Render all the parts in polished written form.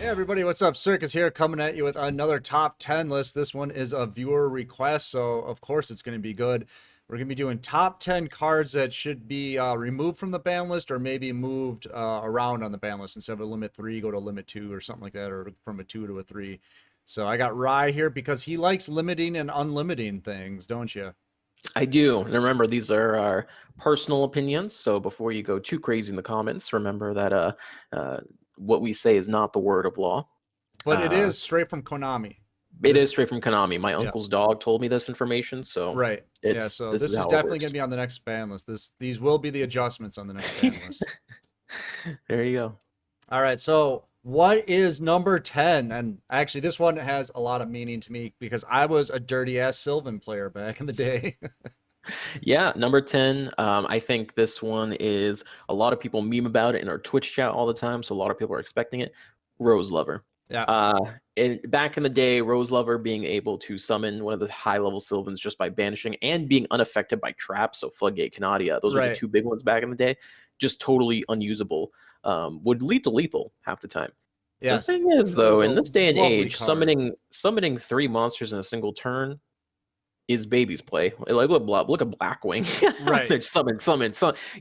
Everybody, what's up? Circus here, coming at you with another top 10 list. This one is a viewer request, so of course it's going to be good. We're going to be doing top 10 cards that should be removed from the ban list or maybe moved around on the ban list. Instead of a limit 3, go to limit 2 or something like that, or from a 2 to a 3. So I got Rye here because he likes limiting and unlimiting things, don't you? I do. And remember, these are our personal opinions. So before you go too crazy in the comments, remember that what we say is not the word of law. But it is straight from Konami. It is straight from Konami. My Yeah. uncle's dog told me this information, so right. Yeah, so this is definitely going to be on the next ban list. These will be the adjustments on the next ban list. There you go. All right, so what is number 10? And actually, this one has a lot of meaning to me because I was a dirty-ass Sylvan player back in the day. Yeah, number 10. I think this one is, a lot of people meme about it in our Twitch chat all the time, so a lot of people are expecting it. Rose Lover. Yeah. Back in the day, Rose Lover being able to summon one of the high-level Sylvans just by banishing and being unaffected by traps, so Floodgate, Canadia, those were the two big ones back in the day, just totally unusable. Would lethal half the time. Yes. The thing is, though, in this day and age, summoning 3 monsters in a single turn is baby's play. Like look at Blackwing. Right. They're summon.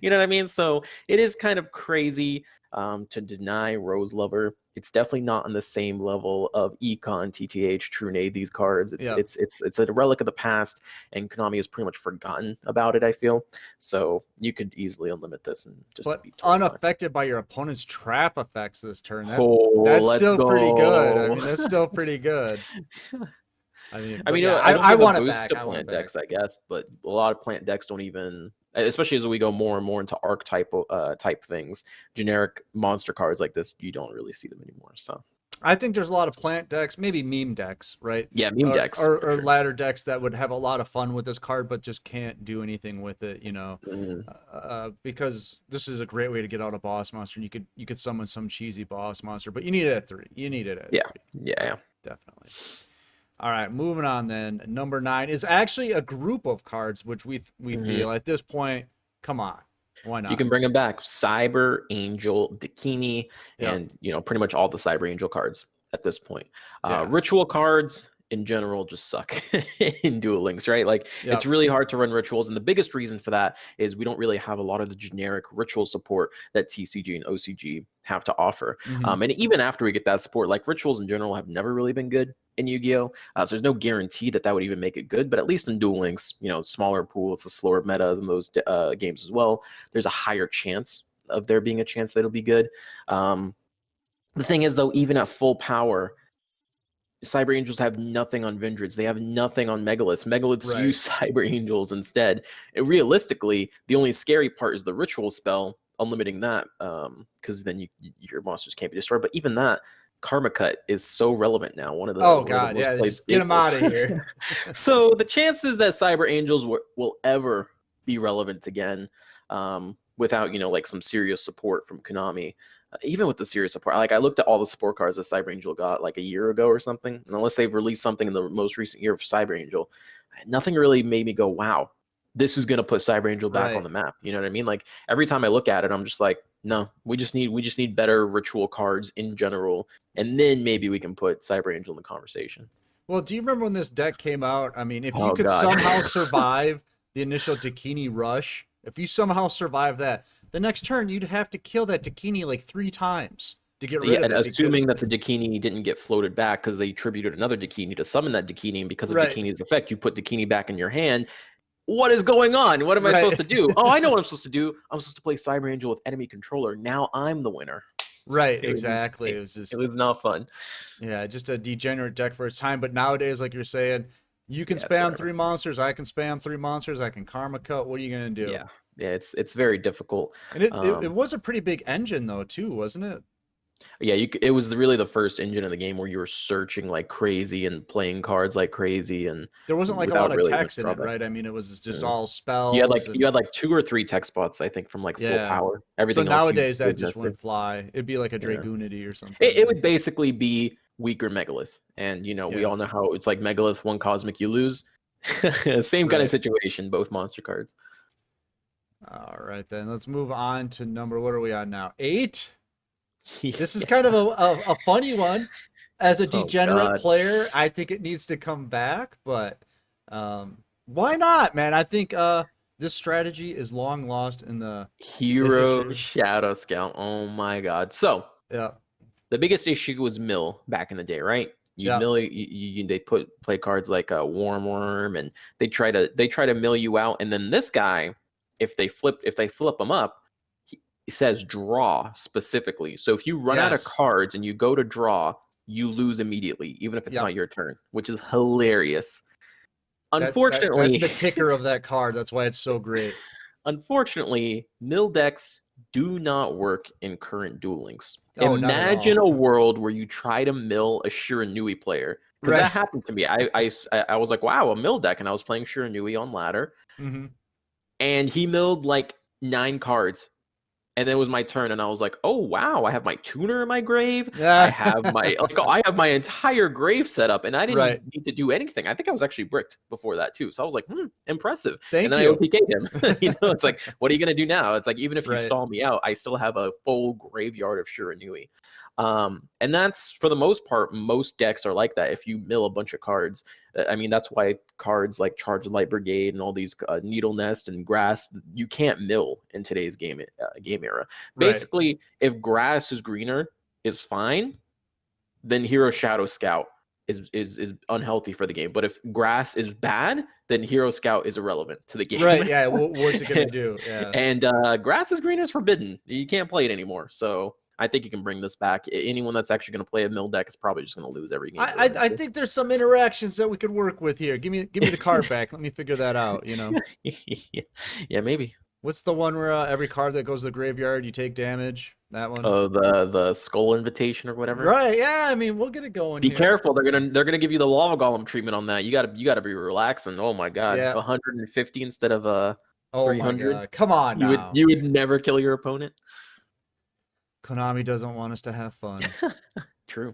You know what I mean? So it is kind of crazy to deny Rose Lover. It's definitely not on the same level of Econ, TTH, Trunade, these cards. It's a relic of the past, and Konami has pretty much forgotten about it, I feel. So you could easily unlimit this and just be unaffected by your opponent's trap effects this turn. That's still pretty good. I mean, that's still pretty good. I want it back. Plant decks, I guess, but a lot of plant decks don't even, especially as we go more and more into archetype type things, generic monster cards like this, you don't really see them anymore. So I think there's a lot of plant decks, maybe meme decks, right? Yeah, meme decks or ladder decks that would have a lot of fun with this card, but just can't do anything with it, you know, because this is a great way to get out a boss monster. And you could summon some cheesy boss monster, but you need it at 3. You need it at 3. Yeah, definitely. All right, moving on then. Number 9 is actually a group of cards, which we feel at this point, come on, why not? You can bring them back. Cyber Angel, Dakini, and pretty much all the Cyber Angel cards at this point. Ritual cards in general just suck in Duel Links, right? Like it's really hard to run rituals, and the biggest reason for that is we don't really have a lot of the generic ritual support that TCG and OCG have to offer. And even after we get that support, like rituals in general have never really been good in Yu-Gi-Oh! So there's no guarantee that would even make it good, but at least in Duel Links, smaller pool, it's a slower meta than those games as well. There's a higher chance of there being a chance that it'll be good. The thing is, though, even at full power, Cyber Angels have nothing on Vindrids. They have nothing on Megaliths. Megaliths use Cyber Angels instead. And realistically, the only scary part is the ritual spell, unlimiting that, because then your monsters can't be destroyed. But even that, Karma Cut is so relevant now. One of the just get them out of here. So the chances that Cyber Angels will ever be relevant again, without like some serious support from Konami. Even with the serious support, like I looked at all the support cards that Cyber Angel got like a year ago or something, and unless they've released something in the most recent year of Cyber Angel, nothing really made me go, wow, this is going to put Cyber Angel back on the map. You know what I mean? Like every time I look at it, I'm just like, no, we just need better ritual cards in general, and then maybe we can put Cyber Angel in the conversation. Well, do you remember when this deck came out? I mean, if you could somehow survive the initial Dakini rush, if you somehow survive that, the next turn you'd have to kill that Dakini like 3 times to get rid of it. Assuming that the Dakini didn't get floated back because they attributed another Dakini to summon that Dakini, and because of Dakini's effect, you put Dakini back in your hand. What is going on? What am I supposed to do? Oh, I know what I'm supposed to do. I'm supposed to play Cyber Angel with enemy controller. Now I'm the winner. Right, exactly. It was not fun. Yeah, just a degenerate deck for its time. But nowadays, like you're saying, you can spam 3 monsters. I can spam 3 monsters. I can Karma Cut. What are you going to do? Yeah, it's very difficult. And it was a pretty big engine though too, wasn't it? Yeah, it was really the first engine in the game where you were searching like crazy and playing cards like crazy, and there wasn't like a lot of text in it, right? I mean, it was just all spells. You had like 2 or 3 text spots, I think, from like full power. Everything. So nowadays that just wouldn't fly. It'd be like a Dragoonity or something. It would basically be weaker Megalith, and we all know how it's like Megalith, 1 Cosmic, you lose. Same kind of situation, both monster cards. All right, then let's move on to what are we on now? 8? This is kind of a funny one. As a Oh degenerate God. player, I think it needs to come back, but why not, man? I think this strategy is long lost in the Hero history. Shadow Scout. Oh my God. So Yeah, the biggest issue was mill back in the day, right? You'd yeah, mill they play cards like a Warm Worm, and they try to mill you out. And then this guy, if they flip them up, he says draw specifically. So if you run out of yes, cards and you go to draw, you lose immediately, even if it's yep. not your turn, which is hilarious. That's Unfortunately, the kicker of that card. That's why it's so great. unfortunately, mill decks do not work in current Duel Links. Oh, not at all. Imagine a world where you try to mill a Shiranui player, because Right. that happened to me. I was like, wow, a mill deck, and I was playing Shiranui on ladder, Hmm. and he milled like 9 cards. And then it was my turn, and I was like, "Oh wow, I have my tuner in my grave. I Yeah. have I have my entire grave set up, and I didn't Right. need to do anything. I think I was actually bricked before that too. So I was like, impressive. And Thank then I you. OTK'd him. It's like, what are you gonna do now? It's like even if you Right. stall me out, I still have a full graveyard of Shiranui. And that's for the most part, most decks are like that. If you mill a bunch of cards, I mean, that's why cards like Charge Light Brigade and all these Needle Nest and Grass, you can't mill in today's game era. Right. Basically, if grass is greener is fine, then Hero Shadow Scout is unhealthy for the game. But if grass is bad, then Hero Scout is irrelevant to the game. Right. Yeah. What's it gonna do? Yeah. And grass is green is forbidden. You can't play it anymore. So I think you can bring this back. Anyone that's actually going to play a mill deck is probably just going to lose every game they run I into. think there's some interactions that we could work with here. Give me the card back. Let me figure that out. You know, Yeah, maybe. what's the one where every card that goes to the graveyard you take damage? That one. Oh, the skull invitation or whatever. Right. Yeah. I mean, we'll get it going Be here. careful. They're gonna give you the lava golem treatment on that. You gotta be relaxing. Oh my god, Yeah. 150 instead of Oh my 300. God. Come on You would now. you would never kill your opponent. Konami doesn't want us to have fun. True.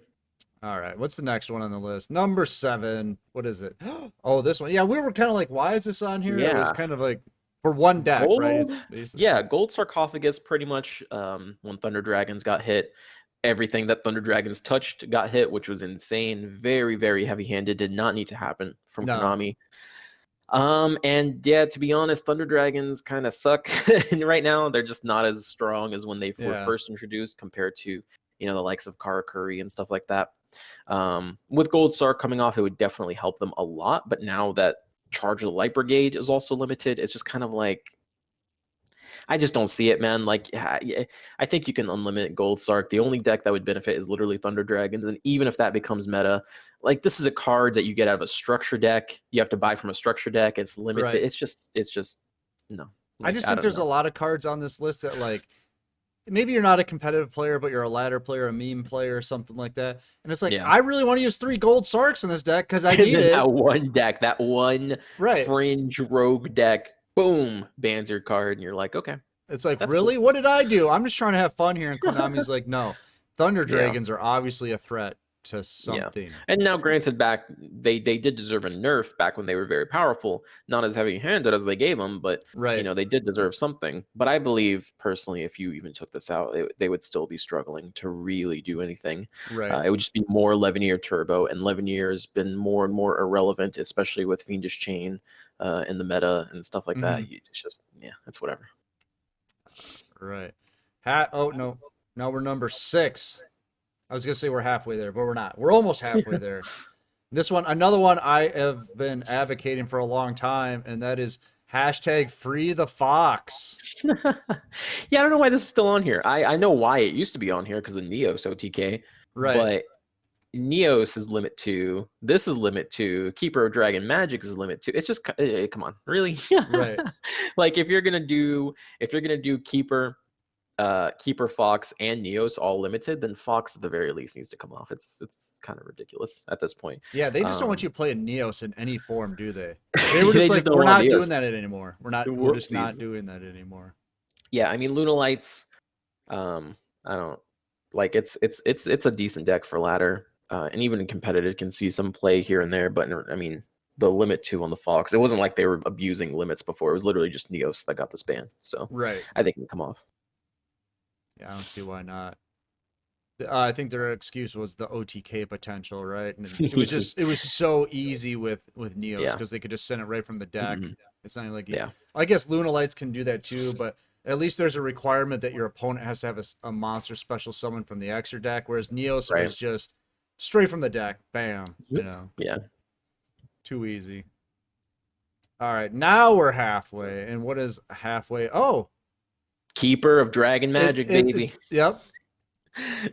All right. What's the next one on the list? Number 7. What is it? Oh, this one. Yeah, we were kind of like, why is this on here? It was Yeah. kind of like for one deck, right? Gold. It's basically. Yeah, gold sarcophagus. Pretty much. When Thunder Dragons got hit, everything that Thunder Dragons touched got hit, which was insane. Very very heavy handed. Did not need to happen from No. Konami. And yeah, to be honest, Thunder Dragons kind of suck. And right now, they're just not as strong as when they were Yeah. first introduced compared to, the likes of Karakuri and stuff like that. With Gold Star coming off, it would definitely help them a lot. But now that Charge of the Light Brigade is also limited, it's just kind of like, I just don't see it, man. Like, I think you can unlimit Gold Sark. The only deck that would benefit is literally Thunder Dragons, and even if that becomes meta, like this is a card that you get out of a structure deck. You have to buy from a structure deck. It's limited. Right. It's just no. I Like just I think don't there's a know. lot of cards on this list that like maybe you're not a competitive player, but you're a ladder player, a meme player, or something like that. And it's like, Yeah. I really want to use 3 gold Sarks in this deck because I And need then it. that one deck, that one Right. fringe rogue deck, boom, bans your card, and you're like, okay, It's like, that's cool. really? What did I do? I'm just trying to have fun here. And Konami's like, no, Thunder Yeah. Dragons are obviously a threat to Yeah. something. And now granted back they did deserve a nerf back when they were very powerful, not as heavy handed as they gave them, but Right. they did deserve something. But I believe personally if you even took this out, they would still be struggling to really do anything. Right. It would just be more Levenier Turbo, and Levenier has been more and more irrelevant, especially with Fiendish Chain in the meta and stuff like that. Mhm. It's just it's whatever. Right. Oh no. No, we're number 6. I was gonna say we're halfway there, but we're not. We're almost halfway there. This one, another one I have been advocating for a long time, and that is hashtag free the fox. Yeah, I don't know why this is still on here. I know why it used to be on here because of Neos OTK, Right. but Neos is limit 2. This is limit 2. Keeper of Dragon Magic is limit 2. It's just come on, really? Right. Like if you're gonna do Keeper, Keeper Fox and Neos all limited, then Fox at the very least needs to come off. It's kind of ridiculous at this point. Yeah, they just don't want you playing Neos in any form, do they? They were They just just like, don't we're want not doing Neos. that anymore. We're just not Whoopsies. doing that anymore. Yeah, I mean Luna Lights. I don't like it's a decent deck for ladder, and even in competitive can see some play here and there. But I mean the limit 2 on the Fox, it wasn't like they were abusing limits before. It was literally just Neos that got this ban. So Right. I think it can come off. Yeah, I don't see why not. I think their excuse was the OTK potential, right? And it was so easy with Neos Yeah. because they could just send it right from the deck. Mhm. It's not like Yeah. I guess Lunalights can do that too, but at least there's a requirement that your opponent has to have a monster special summon from the extra deck, whereas Neos it Right. was just straight from the deck, bam, you know, Yeah. too easy. All right, now we're halfway, and what is halfway? Oh, Keeper of Dragon Magic, baby. it's yep.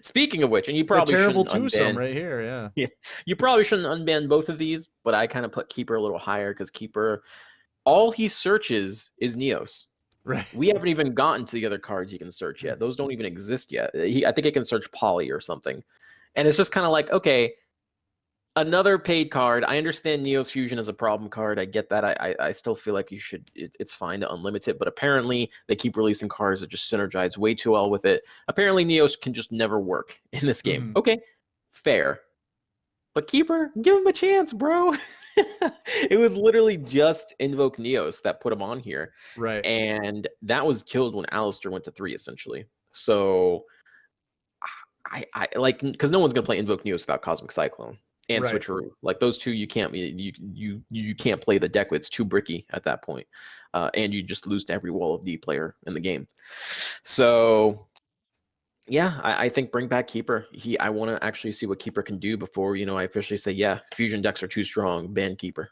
Speaking of which, and you The probably terrible shouldn't twosome unban. right here, yeah. Yeah, you probably shouldn't unban both of these, but I kind of put Keeper a little higher because Keeper, all he searches is Neos. Right. We haven't even gotten to the other cards he can search yet. Those don't even exist yet. I think it can search Poly or something. And it's just kind of like, okay, another paid card. I understand Neos Fusion is a problem card. I get that. I still feel like you should. It's fine to unlimit it, but apparently they keep releasing cards that just synergize way too well with it. Apparently Neos can just never work in this game. Mhm. Okay, fair. But Keeper, give him a chance, bro. It was literally just Invoke Neos that put him on here. Right. And that was killed when Alistair went to 3, essentially. So I like, because no one's gonna play Invoke Neos without Cosmic Cyclone and Right. Switcheroo. Like those two, you can't play the deck with. It's too bricky at that point, and you just lose to every Wall of D player in the game. So yeah, I think bring back Keeper. I want to actually see what Keeper can do before I officially say, yeah, fusion decks are too strong. Ban Keeper.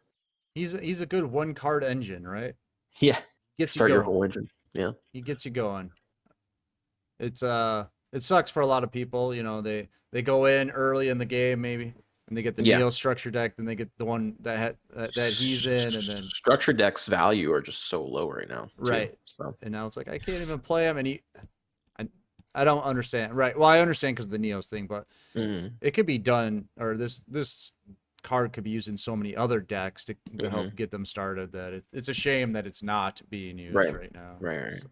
He's a good one card engine, right? Yeah, Gets you start your going. whole engine. Yeah, He gets you going. It's it sucks for a lot of people, you know, they go in early in the game maybe and they get the yeah. Neo structure deck, then they get the one that he's in, and then Structure decks value are just so low right now, too. right. So And now it's like I can't even play him, and I don't understand. Right. Well, I understand because of the Neos thing, but it could be done, or this card could be used in so many other decks to help get them started that it's a shame that it's not being used right now. Right. So,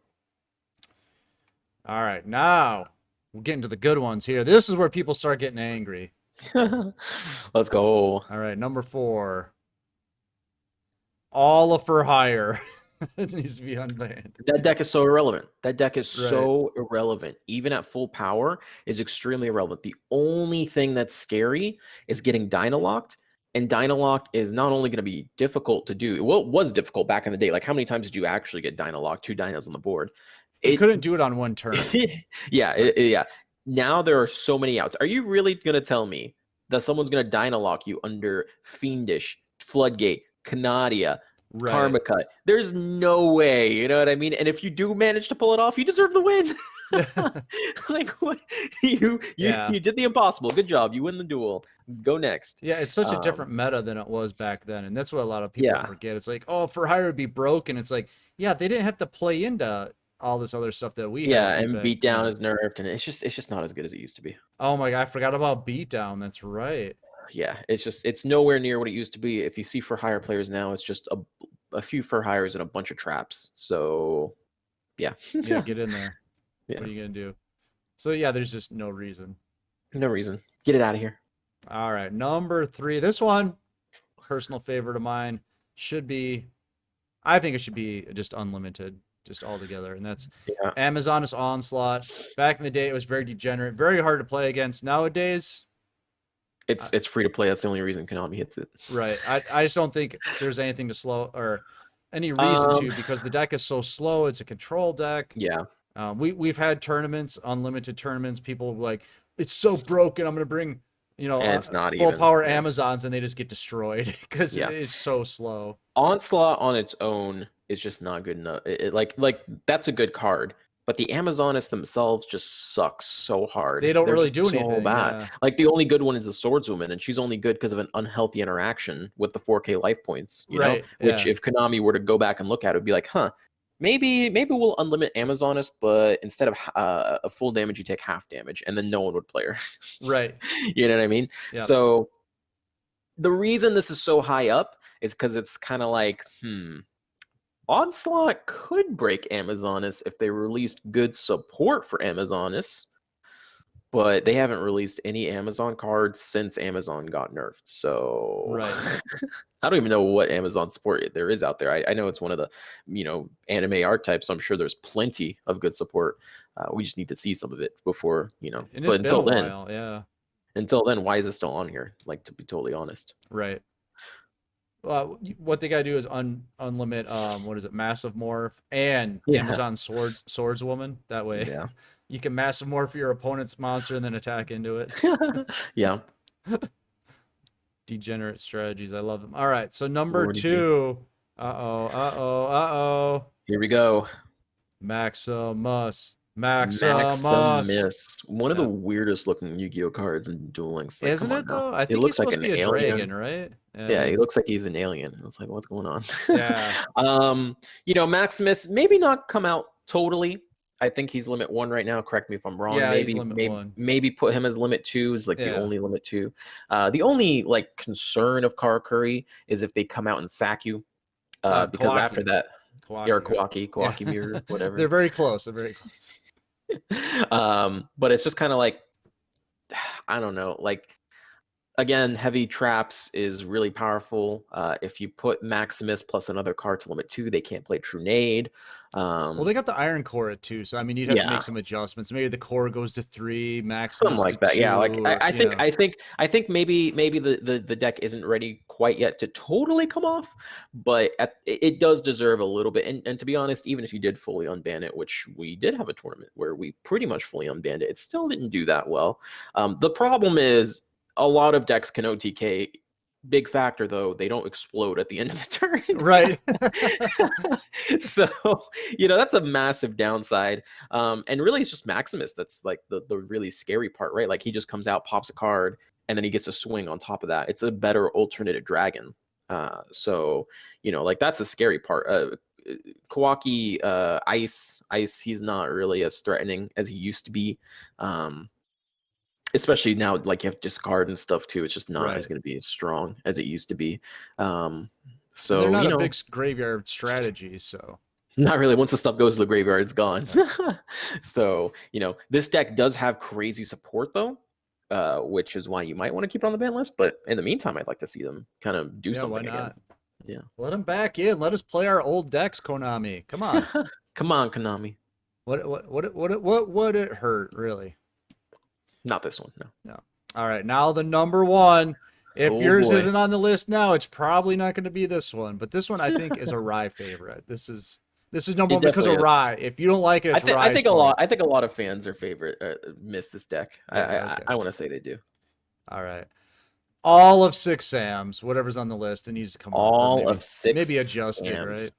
all right, now we're getting to the good ones here. This is where people start getting angry. Let's go. All right, number 4. All for hire. It needs to be unbanned. That deck is so irrelevant. That deck is so irrelevant. Even at full power is extremely irrelevant. The only thing that's scary is getting Dynalocked. And Dynalock is not only going to be difficult to do. Well, it was difficult back in the day. Like, how many times did you actually get Dynalocked? 2 Dinos on the board. You couldn't do it on one turn. Yeah. Now there are so many outs. Are you really going to tell me that someone's going to Dynalock you under Fiendish, Floodgate, Canadia, Karma Cut? There's no way, you know what I mean? And if you do manage to pull it off, you deserve the win. Like, what? You did the impossible. Good job. You win the duel. Go next. Yeah, it's such a different meta than it was back then, and that's what a lot of people forget. It's like, oh, for hire would be broken. It's like, yeah, they didn't have to play into all this other stuff that we had. And Beatdown is nerfed, and it's just not as good as it used to be. Oh my god, I forgot about Beatdown. That's right. Yeah, it's nowhere near what it used to be. If you see for hire players now, it's just a few for hires and a bunch of traps. So yeah. Yeah, get in there. Yeah. What are you gonna do? So yeah, there's just no reason. No reason. Get it out of here. All right, number 3. This one, personal favorite of mine, I think it should be just unlimited, just altogether, and that's Amazoness Onslaught. Back in the day, it was very degenerate, very hard to play against. Nowadays, it's free to play. That's the only reason Konami hits it. Right. I just don't think there's anything to slow or any reason to, because the deck is so slow. It's a control deck. Yeah. We've had tournaments, unlimited tournaments. People like, it's so broken. I'm gonna bring, it's not full even power Amazons, and they just get destroyed because it's so slow. Onslaught on its own is just not good enough. Like that's a good card, but the Amazonists themselves just suck so hard. They don't really do so anything. bad. Yeah. Like the only good one is the Swordswoman, and she's only good because of an unhealthy interaction with the 4K life points. You know, which if Konami were to go back and look at it, would be like, huh. Maybe we'll unlimit Amazoness, but instead of a full damage, you take half damage, and then no one would play her. Right. You know what I mean? Yep. So the reason this is so high up is because it's kind of like, Onslaught could break Amazoness if they released good support for Amazoness, but they haven't released any Amazon cards since Amazon got nerfed. So Right. I don't even know what Amazon support there is out there. I know it's one of the, anime art types. So I'm sure there's plenty of good support. We just need to see some of it before, And it's But been a while, yeah. until then, why is it still on here? Like, to be totally honest. Right. What they gotta do is unlimit what is it, massive morph and Yeah. Amazon swordswoman. That way, Yeah. you can massive morph your opponent's monster and then attack into it. Yeah. Degenerate strategies, I love them. All right, so number Lordy. 2. Here we go. Maximus. Maximus. One of the Yep. weirdest looking Yu-Gi-Oh cards in Duel Links. Like, Isn't come on it now. though? I It think he's looks like supposed to an be a alien. dragon, right? Yeah, he looks like he's an alien. It's like, what's going on? Yeah. Maximus, maybe not come out totally. I think he's limit 1 right now. Correct me if I'm wrong. Yeah, he's maybe limit 1. maybe put him as limit 2 is like the Yeah. only limit 2. The only like concern of Karakuri is if they come out and sack you. Because Kawaki. after that, or Kawaki Yeah. Mirror, whatever. They're very close. They're very close. But it's just kind of like, I don't know, like, again, heavy traps is really powerful. If you put Maximus plus another card to limit 2, they can't play True Nade. Well, they got the Iron Core at 2, so I mean, you'd have to Yeah. make some adjustments. Maybe the core goes to 3, Maximus Something like to that. 2. Yeah, like or, I you know. think maybe the deck isn't ready quite yet to totally come off, but it does deserve a little bit. And to be honest, even if you did fully unban it, which we did have a tournament where we pretty much fully unbanned it, it still didn't do that well. The problem is a lot of decks can OTK. Big factor though, they don't explode at the end of the turn. Right. So, that's a massive downside. And really it's just Maximus that's like the really scary part, right? Like, he just comes out, pops a card, and then he gets a swing on top of that. It's a better alternative dragon. So, like, that's the scary part. Kawaki, ice, he's not really as threatening as he used to be. Especially now, like, you have discard and stuff too. It's just not as going to be as strong as it used to be. So and they're not a big graveyard strategy, so not really. Once the stuff goes to the graveyard, it's gone. So this deck does have crazy support though, which is why you might want to keep it on the ban list. But in the meantime, I'd like to see them kind of do something again. Yeah, let them back in. Let us play our old decks, Konami. Come on, come on, Konami. What would it hurt really? Not this one, no. All right, now the number 1. If yours isn't on the list now, it's probably not going to be this one. But this one, I think, is a Rye favorite. This is number 1 because of Rye. If you don't like it, it's Rye's I think a lot of fans are miss this deck. Yeah, I want to say they do. All right. All of 6 Sams, whatever's on the list, it needs to come all of 6. Maybe adjusted, Sams.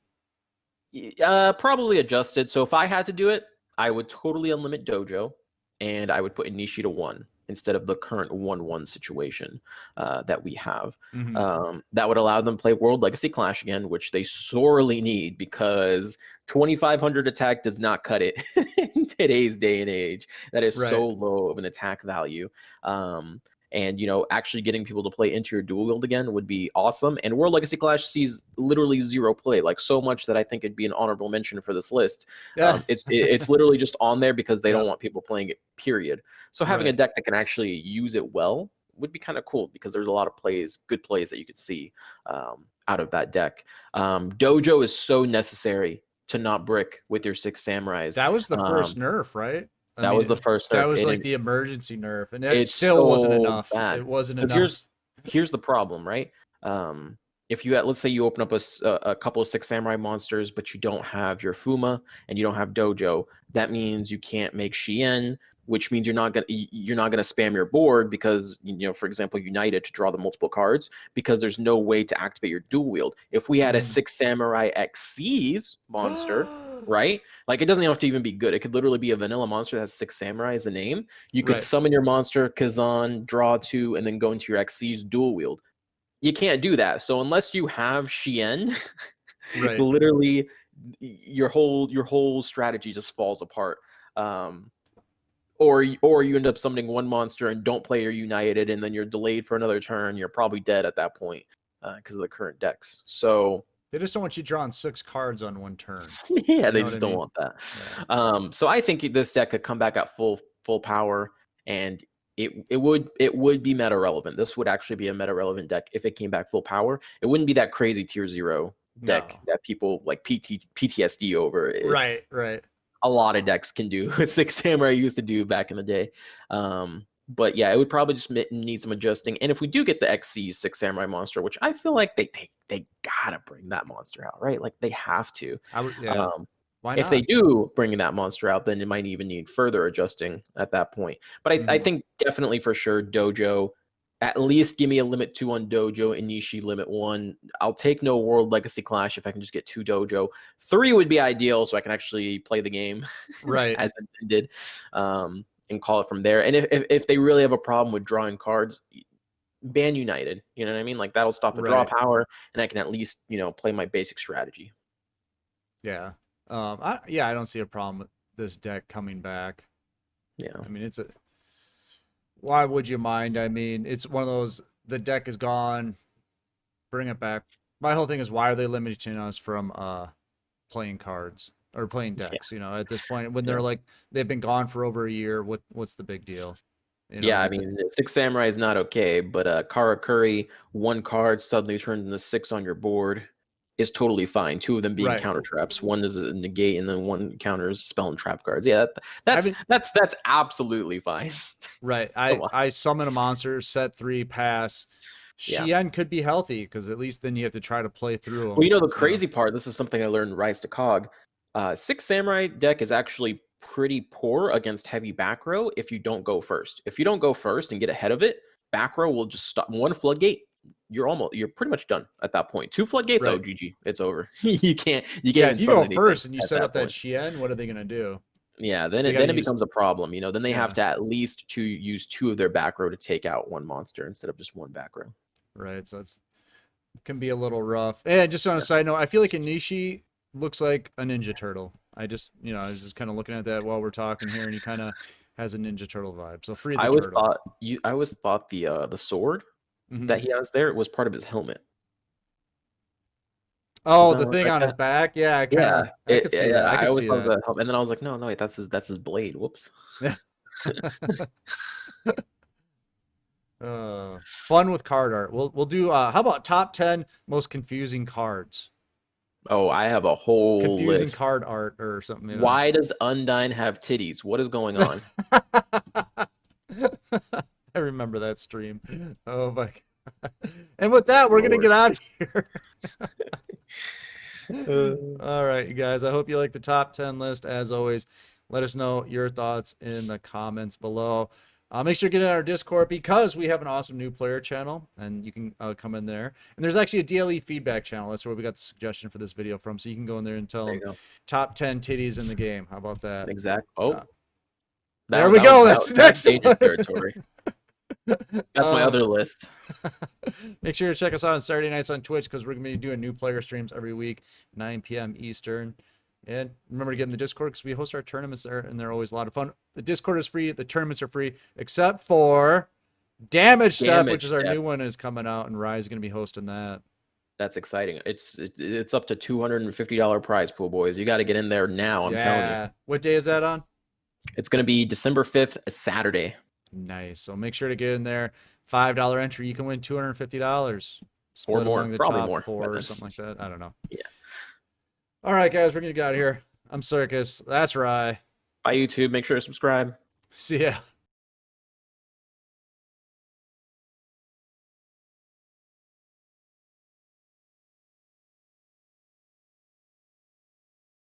Right? Probably adjusted. So if I had to do it, I would totally unlimit Dojo. And I would put Inishi to 1 instead of the current 1/1 situation that we have. Mm-hmm. That would allow them to play World Legacy Clash again, which they sorely need because 2,500 attack does not cut it in today's day and age. That is so low of an attack value. And actually getting people to play into your dual wield again would be awesome. And World Legacy Clash sees literally 0 play, like so much that I think it'd be an honorable mention for this list. Yeah. It's literally just on there because they don't want people playing it, period. So having a deck that can actually use it well would be kind of cool because there's a lot of good plays that you could see out of that deck. Dojo is so necessary to not brick with your 6 Samurais. That was the first nerf, right? That was the first nerf. That was like the emergency nerf, and it still wasn't enough. It wasn't enough. Here's the problem, right? If you let's say you open up a couple of 6 Samurai monsters, but you don't have your Fuma and you don't have Dojo, that means you can't make Shien, which means you're not gonna spam your board because for example, United to draw the multiple cards because there's no way to activate your dual wield. If we had a 6 Samurai Xyz monster. Right? Like, it doesn't have to even be good. It could literally be a vanilla monster that has 6 Samurai as the name. You could summon your monster, Kazan, draw 2, and then go into your Xyz dual wield. You can't do that. So unless you have Shien, literally your whole strategy just falls apart. Or you end up summoning one monster and don't play your United, and then you're delayed for another turn. You're probably dead at that point because of the current decks. So they just don't want you drawing 6 cards on one turn. Yeah, they just don't want that. Yeah. So I think this deck could come back at full power and it would be meta relevant. This would actually be a meta relevant deck if it came back full power. It wouldn't be that crazy tier 0 deck that people like PTSD over. It's right. A lot of decks can do what Six Samurai used to do back in the day. But yeah, it would probably just need some adjusting. And if we do get the XC Six Samurai monster, which I feel like they gotta bring that monster out, right? Like they have to. Why not? If they do bring that monster out, then it might even need further adjusting at that point. But I think definitely for sure Dojo, at least give me a limit 2 on Dojo, Inishi limit 1. I'll take no World Legacy Clash if I can just get 2 Dojo. 3 would be ideal so I can actually play the game right as intended, and call it from there. And if they really have a problem with drawing cards, ban United. You know what I mean? Like that'll stop the draw power, and I can at least play my basic strategy. Yeah. I don't see a problem with this deck coming back. Yeah. I mean, why would you mind? I mean, it's one of those, the deck is gone, bring it back. My whole thing is, why are they limiting us from playing cards or playing decks? At this point, when they're like, they've been gone for over a year, what's the big deal? I mean, Six Samurai is not okay, but Karakuri, 1 card suddenly turns into 6 on your board is totally fine. 2 of them being counter traps. 1 is a negate, and then 1 counters spell and trap cards. Yeah, that's absolutely fine. Right. I summon a monster, set 3, pass. Shien could be healthy because at least then you have to try to play through them. Well, the crazy part, this is something I learned in Rise to Cog. Six Samurai deck is actually pretty poor against heavy back row if you don't go first. If you don't go first and get ahead of it, back row will just stop. 1 floodgate, you're pretty much done at that point. 2 floodgates, oh GG, it's over. you can't if you go first and you set up that Shien, what are they gonna do? Yeah, then it becomes a problem. Then they have to at least use 2 of their back row to take out 1 monster instead of just 1 back row. Right, so it can be a little rough. And just on a side note, I feel like Inishi looks like a Ninja Turtle. I was just kind of looking at that while we're talking here, and he kind of has a Ninja Turtle vibe. So free the turtle. I always thought the sword that he has there was part of his helmet. Oh, the thing on his back? Yeah, I could see that. I always thought that. And then I was like, no, wait, that's his blade. Whoops. Fun with card art. We'll do how about top 10 most confusing cards? Oh, I have a whole confusing list. Card art or something. Why does Undyne have titties? What is going on? I remember that stream. Oh my god. And with that, we're gonna get out of here. All right, you guys. I hope you like the top 10 list. As always, let us know your thoughts in the comments below. Make sure to get in our Discord because we have an awesome new player channel, and you can come in there. And there's actually a DLE feedback channel. That's where we got the suggestion for this video from. So you can go in there and tell them top 10 titties in the game. How about that? Exactly. Oh, there we go. That's next territory. That's my other list. Make sure to check us out on Saturday nights on Twitch because we're going to be doing new player streams every week, 9 p.m. Eastern. And remember to get in the Discord because we host our tournaments there, and they're always a lot of fun. The Discord is free. The tournaments are free, except for Damage Step, which is our new one, is coming out, and Rise is going to be hosting that. That's exciting. It's up to $250 prize pool, boys. You got to get in there now. I'm telling you. What day is that on? It's going to be December 5th, a Saturday. Nice. So make sure to get in there. $5 entry. You can win $250. Or more. Among the Probably top more. 4 or something like that. I don't know. Yeah. All right, guys. We're going to get out of here. I'm Circus. That's Rye. Bye, YouTube. Make sure to subscribe. See ya.